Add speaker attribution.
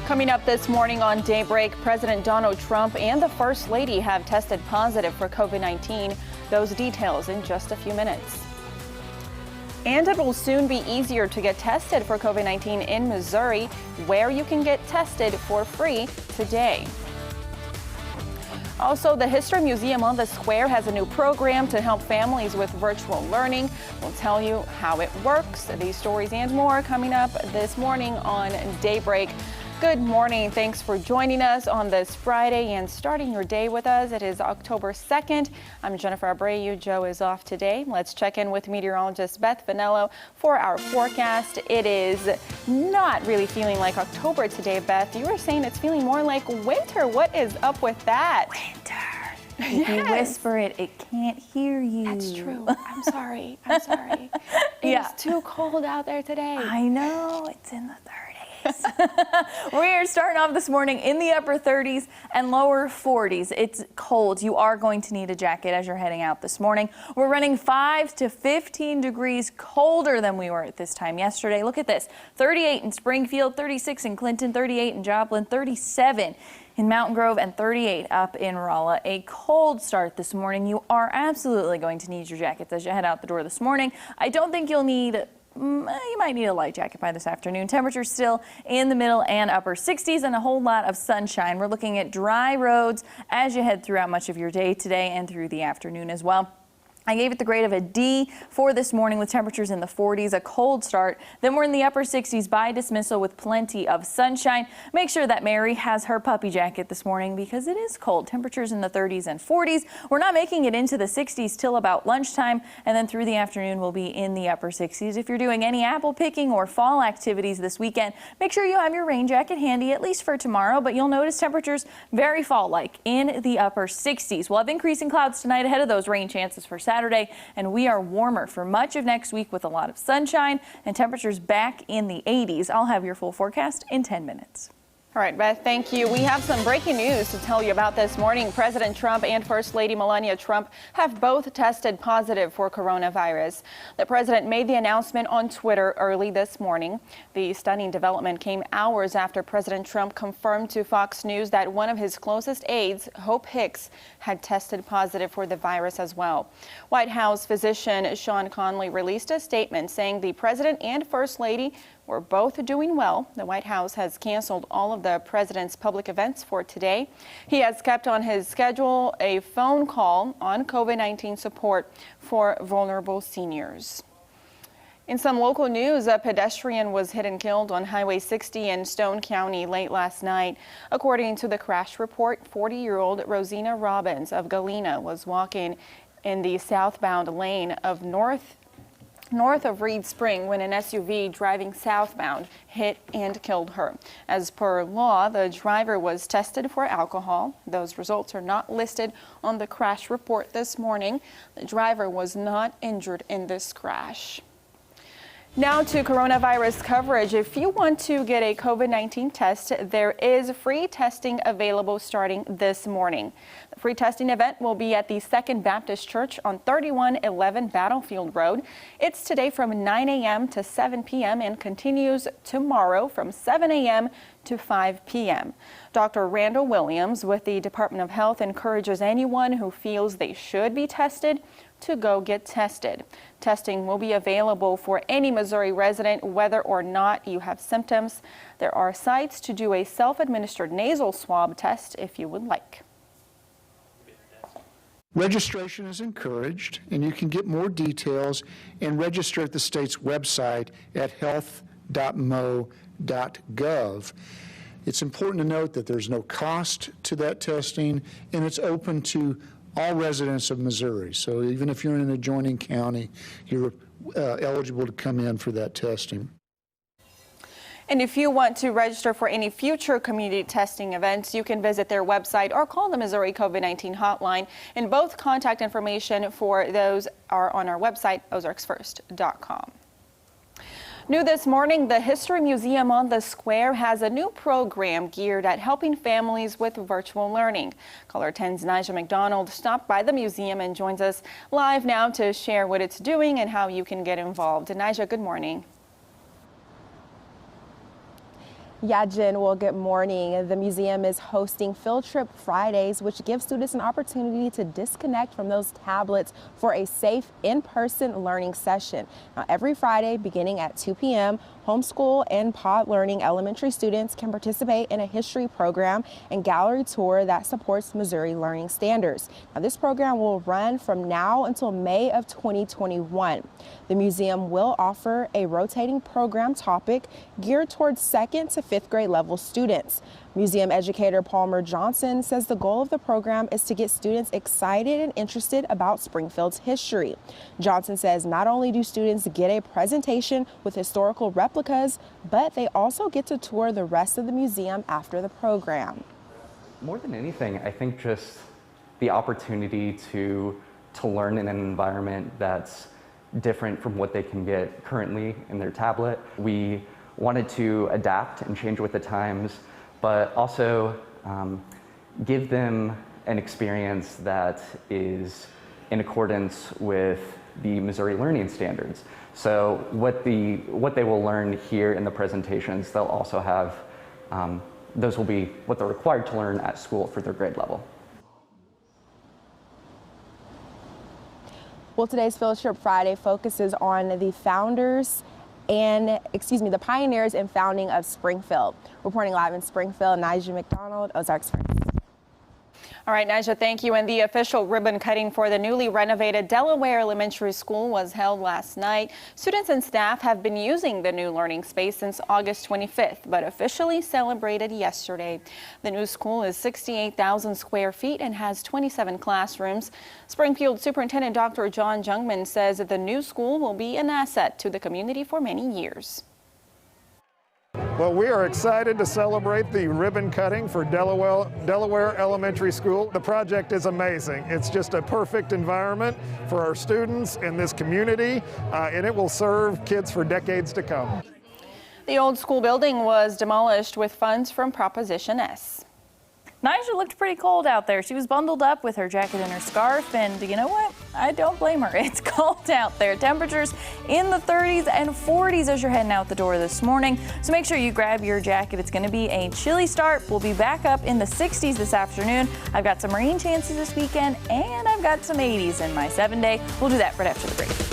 Speaker 1: Coming up this morning on Daybreak, President Donald Trump and the First Lady have tested positive for COVID-19. Those details in just a few minutes. And it will soon be easier to get tested for COVID-19 in Missouri, where you can get tested for free today. Also, the History Museum on the Square has a new program to help families with virtual learning. We'll tell you how it works. These stories and more coming up this morning on Daybreak. Good morning. Thanks for joining us on this Friday and starting your day with us. It is October 2nd. I'm Jennifer Abreu. Joe is off today. Let's check in with meteorologist Beth Vanello for our forecast. It is not really feeling like October today, Beth. You were saying it's feeling more like winter. What is up with that?
Speaker 2: Winter. If you whisper it, it can't hear you.
Speaker 1: That's true. I'm sorry. I'm sorry. It's too cold out there today.
Speaker 2: I know. It's in the 30s. We are starting off this morning in the upper 30s and lower 40s. It's cold. You are going to need a jacket as you're heading out this morning. We're running 5 to 15 degrees colder than we were at this time yesterday. Look at this. 38 in Springfield, 36 in Clinton, 38 in Joplin, 37 in Mountain Grove, and 38 up in Rolla. A cold start this morning. You are absolutely going to need your jackets as you head out the door this morning. I don't think you'll need you might need a light jacket by this afternoon. Temperatures still in the middle and upper 60s and a whole lot of sunshine. We're looking at dry roads as you head throughout much of your day today and through the afternoon as well. I gave it the grade of a D for this morning with temperatures in the 40s, a cold start. Then we're in the upper 60s by dismissal with plenty of sunshine. Make sure that Mary has her puppy jacket this morning because it is cold. Temperatures in the 30s and 40s. We're not making it into the 60s till about lunchtime, and then through the afternoon we'll be in the upper 60s. If you're doing any apple picking or fall activities this weekend, make sure you have your rain jacket handy at least for tomorrow, but you'll notice temperatures very fall-like in the upper 60s. We'll have increasing clouds tonight ahead of those rain chances for Saturday, and we are warmer for much of next week with a lot of sunshine and temperatures back in the 80s. I'll have your full forecast in 10 minutes.
Speaker 1: All right, Beth, thank you. We have some breaking news to tell you about this morning. President Trump and First Lady Melania Trump have both tested positive for coronavirus. The president made the announcement on Twitter early this morning. The stunning development came hours after President Trump confirmed to Fox News that one of his closest aides, Hope Hicks, had tested positive for the virus as well. White House physician Sean Conley released a statement saying the president and First Lady were both doing well. The White House has canceled all of the president's public events for today. He has kept on his schedule a phone call on COVID-19 support for vulnerable seniors. In some local news, a pedestrian was hit and killed on Highway 60 in Stone County late last night. According to the crash report, 40-year-old Rosina Robbins of Galena was walking in the southbound lane of north of Reed Spring when an SUV driving southbound hit and killed her. As per law, the driver was tested for alcohol. Those results are not listed on the crash report this morning. The driver was not injured in this crash. Now to coronavirus coverage. If you want to get a COVID-19 test, there is free testing available starting this morning. The free testing event will be at the Second Baptist Church on 3111 Battlefield Road. It's today from 9 a.m. to 7 p.m. and continues tomorrow from 7 a.m. to 5 p.m. Dr. Randall Williams with the Department of Health encourages anyone who feels they should be tested to go get tested. Testing will be available for any Missouri resident, whether or not you have symptoms. There are sites to do a self-administered nasal swab test if you would like.
Speaker 3: Registration is encouraged, and you can get more details and register at the state's website at health.mo.gov. It's important to note that there's no cost to that testing, and it's open to all residents of Missouri. So even if you're in an adjoining county, you're eligible to come in for that testing.
Speaker 1: And if you want to register for any future community testing events, you can visit their website or call the Missouri COVID-19 hotline. And both contact information for those are on our website, ozarksfirst.com. New this morning, the History Museum on the Square has a new program geared at helping families with virtual learning. Caller 10's Nija McDonald stopped by the museum and joins us live now to share what it's doing and how you can get involved. Nija, good morning.
Speaker 4: Yeah, Jen, well, good morning. The museum is hosting Field Trip Fridays, which gives students an opportunity to disconnect from those tablets for a safe in-person learning session. Now, every Friday, beginning at 2 p.m., homeschool and pod learning elementary students can participate in a history program and gallery tour that supports Missouri learning standards. Now, this program will run from now until May of 2021. The museum will offer a rotating program topic geared towards second to fifth grade level students. Museum educator Palmer Johnson says the goal of the program is to get students excited and interested about Springfield's history. Johnson says not only do students get a presentation with historical replicas, but they also get to tour the rest of the museum after the program.
Speaker 5: More than anything, I think just the opportunity to learn in an environment that's different from what they can get currently in their tablet. We wanted to adapt and change with the times, but also give them an experience that is in accordance with the Missouri learning standards. So what they will learn here in the presentations, they'll also have, those will be what they're required to learn at school for their grade level.
Speaker 4: Well, today's Field Trip Friday focuses on the the pioneers and founding of Springfield. Reporting live in Springfield, Nigel McDonald, Ozarks First.
Speaker 1: All right, Naja, thank you. And the official ribbon cutting for the newly renovated Delaware Elementary School was held last night. Students and staff have been using the new learning space since August 25th, but officially celebrated yesterday. The new school is 68,000 square feet and has 27 classrooms. Springfield Superintendent Dr. John Jungman says that the new school will be an asset to the community for many years.
Speaker 6: Well, we are excited to celebrate the ribbon cutting for Delaware Elementary School. The project is amazing. It's just a perfect environment for our students in this community, and it will serve kids for decades to come.
Speaker 1: The old school building was demolished with funds from Proposition S.
Speaker 2: Nigel looked pretty cold out there. She was bundled up with her jacket and her scarf, and you know what? I don't blame her. It's cold out there. Temperatures in the 30s and 40s as you're heading out the door this morning. So make sure you grab your jacket. It's going to be a chilly start. We'll be back up in the 60s this afternoon. I've got some rain chances this weekend, and I've got some 80s in my 7-day. We'll do that right after the break.